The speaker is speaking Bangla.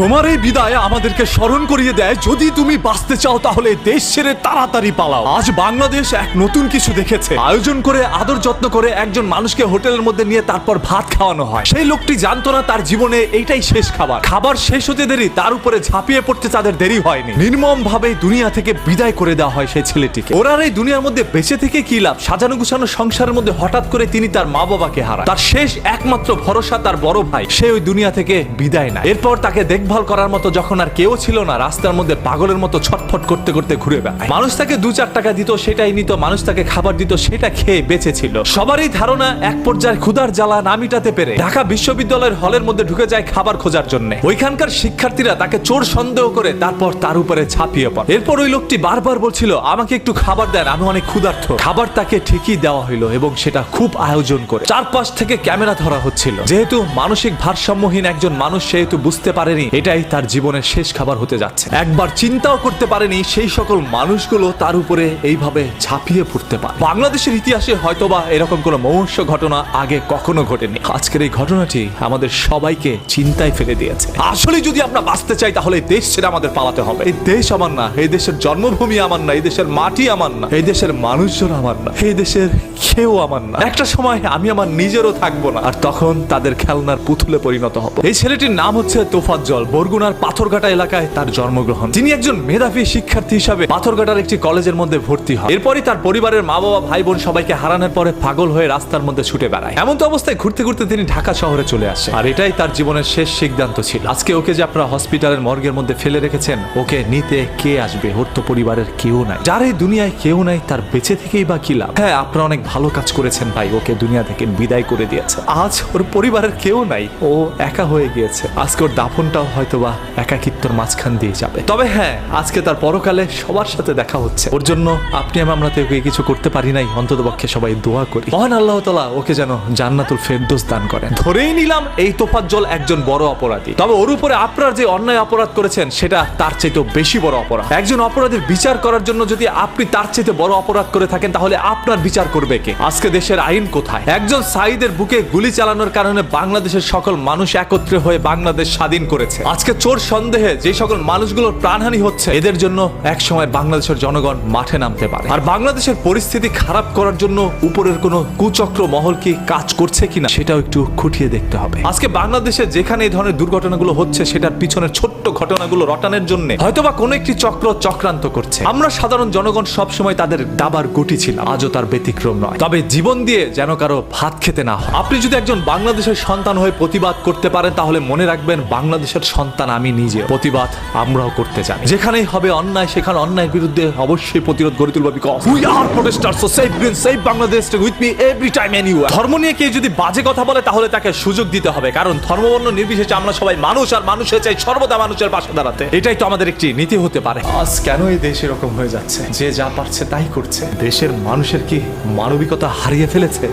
তোমার এই বিদায় আমাদেরকে স্মরণ করিয়ে দেয়, যদি তুমি বাঁচতে চাও তাহলে দেশ ছেড়ে তাড়াতাড়ি পালাও। আজ বাংলাদেশ এক নতুন কিছু দেখেছে। আয়োজন করে আদর যত্ন করে একজন মানুষকে হোটেলের মধ্যে নিয়ে তারপর ভাত খাওয়ানো হয়। সেই লোকটি জানতো না তার জীবনে এইটাই শেষ খাবার। খাবার শেষ হতে দেরি, তার উপরে ঝাঁপিয়ে পড়তে তাদের দেরি হয়নি। নির্মম ভাবে দুনিয়া থেকে বিদায় করে দেওয়া হয় সেই ছেলেটিকে। ওরা এই দুনিয়ার মধ্যে বেঁচে থেকে কি লাভ? সাজানো গুছানো সংসারের মধ্যে হঠাৎ করে তিনি তার মা বাবাকে হারান। তার শেষ একমাত্র ভরসা তার বড় ভাই, সে ওই দুনিয়া থেকে বিদায় নেয়। এরপর তাকে দেখভাল করার মতো যখন আর কেউ ছিল না, রাস্তার মধ্যে পাগলের মতো ছটফট করতে করতে ঘুরে বেড়ায়। মানুষ তাকে 2-4 টাকা দিত, সেটাই নিত। মানুষ তাকে খাবার দিত, সেটা খেয়ে বেঁচে ছিল। সবারই ধারণা এক পর্যায়ে ক্ষুধার জ্বালা না মিটাতে পেরে ঢাকা বিশ্ববিদ্যালয়ের হলের মধ্যে ঢুকে যায় খাবার খোঁজার জন্য। ওইখানকার শিক্ষার্থীরা তাকে চোর সন্দেহ করে তারপর তার উপরে ঝাঁপিয়ে পড়ে। এরপর ওই লোকটি বারবার বলছিল, আমাকে একটু খাবার দেন, আমি অনেক ক্ষুধার্ত। খাবার তাকে ঠিকই দেওয়া হইলো এবং সেটা খুব আয়োজন করে। চারপাশ থেকে ক্যামেরা ধরা হচ্ছিল। যেহেতু মানসিক ভারসাম্যহীন একজন মানুষ, সেহেতু বুঝতে পারেনি এটাই তার জীবনের শেষ খাবার হতে যাচ্ছে। একবার চিন্তাও করতে পারেনি সেই সকল মানুষগুলো তার উপরে এইভাবে ঝাঁপিয়ে পড়তে পারে। বাংলাদেশের ইতিহাসে হয়তোবা এরকম কোনো মহর্ষ ঘটনা আগে কখনো ঘটেনি। আজকের এই ঘটনাটি আমাদের সবাইকে চিন্তায় ফেলে দিয়েছে। আসলে যদি আমরা বাঁচতে চাই তাহলে এই দেশ ছেড়ে আমাদের পালাতে হবে। এই দেশ আমার না, এই দেশের জন্মভূমি আমার না, এই দেশের মাটি আমার না, এই দেশের মানুষজন আমার না, এই দেশের কেউ আমার না। একটা সময় আমি আমার নিজেরও থাকবো না, আর তখন তাদের খেলনার পুতুলে পরিণত হব। এই ছেলেটির নাম হচ্ছে তোফাজ্জল। বরগুনার পাথরঘাটা এলাকায় তার জন্মগ্রহণ। তিনি একজন মেধাবী শিক্ষার্থী হিসাবে পাথরঘাটার একটি কলেজের মধ্যে ভর্তি হয়। এরপরই তার পরিবারের মা বাবা ভাই বোন সবাইকে হারানোর পরে পাগল হয়ে রাস্তার মধ্যে ছুটে বেড়ায়। এমন তো অবস্থায় ঘুরতে ঘুরতে তিনি ঢাকা শহরে চলে আসে, আর এটাই তার জীবনের শেষ সিদ্ধান্ত ছিল। আজকে ওকে যে আপনারা হসপিটালের মর্গের মধ্যে ফেলে রেখেছেন, ওকে নিতে কে আসবে? ওর তো পরিবারের কেউ নাই। যার এই দুনিয়ায় কেউ নাই, তার বেঁচে থেকেই বা কি লাভ? হ্যাঁ, আপনারা অনেক ভালো কাজ করেছেন ভাই, ওকে দুনিয়া থেকে বিদায় করে দিয়েছে। আজ ওর পরিবারের কেউ নাই, ও একা হয়ে গিয়েছে। আজকে ওর দাফনটাও হয়তোবা একাকিত্বর মাঝখান দিয়ে যাবে। তবে হ্যাঁ, আজকে তার পরকালে সবার সাথে দেখা হচ্ছে। ওর জন্য আপনি আমরা তো ওকে কিছু করতে পারি নাই, অন্ততপক্ষে সবাই দোয়া করি মহান আল্লাহ তাআলা ওকে যেন জান্নাতুল ফেরদৌস দান করেন। ধরেই নিলাম এই তোফাজ্জল একজন বড় অপরাধী, তবে ওর উপরে আপনারা যে অন্যায় অপরাধ করেছেন সেটা তার চাইতেও বেশি বড় অপরাধ। একজন অপরাধীর বিচার করার জন্য যদি আপনি তার চাইতে বড় অপরাধ করে থাকেন, তাহলে আপনার বিচার করবে কে? আজকে দেশের আইন কোথায়? একজন সাঈদের বুকে গুলি চালানোর কারণে বাংলাদেশের সকল মানুষ একত্রে হয়ে বাংলাদেশ স্বাধীন করেছে। আজকে চোর সন্দেহে যে সকল মানুষগুলোর প্রাণহানি হচ্ছে, এদের জন্য এক সময় বাংলাদেশের জনগণ মাঠে নামতে পারে। আর বাংলাদেশের পরিস্থিতি খারাপ করার জন্য উপরের কোনো কুচক্র মহল কি কাজ করছে কিনা, সেটাও একটু খুঁটিয়ে দেখতে হবে। আজকে বাংলাদেশে যেখানে এই ধরনের দুর্ঘটনাগুলো হচ্ছে, সেটার পিছনের ছোট্ট ঘটনাগুলো রটানোর জন্য হয়তোবা কোনো একটি চক্র চক্রান্ত করছে। আমরা সাধারণ জনগণ সব সময় তাদের দাবার গুটি ছিলাম, আজও তার ব্যতিক্রম নয়। তবে জীবন দিয়ে যেন কারো ভাত খেতে না হয়। আপনি যদি একজন বাংলাদেশের সন্তান হয়ে প্রতিবাদ করতে পারেন, তাহলে মনে রাখবেন বাংলাদেশের সন্তান আমি নিজে। প্রতিবাদ আমরাও করতে জানি। যেখানেই হবে অন্যায়, সেখানে অন্যায়ের বিরুদ্ধে অবশ্যই প্রতিরোধ গড়ে তুলব। Because we are protesters, so save green, save Bangladesh, with me every time anywhere. ধর্ম নিয়ে কেউ যদি বাজে কথা বলে, তাহলে তাকে সুযোগ দিতে হবে, কারণ ধর্মবর্ণ নির্বিশেষে আমরা সবাই মানুষ, আর মানুষের চাই সর্বদা মানুষের পাশে দাঁড়াতে। এটাই তো আমাদের একটি নীতি হতে পারে। আজ কেন এই দেশ এরকম হয়ে যাচ্ছে? যে যা পারছে তাই করছে। দেশের মানুষের কি মানবিকতা হারিয়ে ফেলেছে?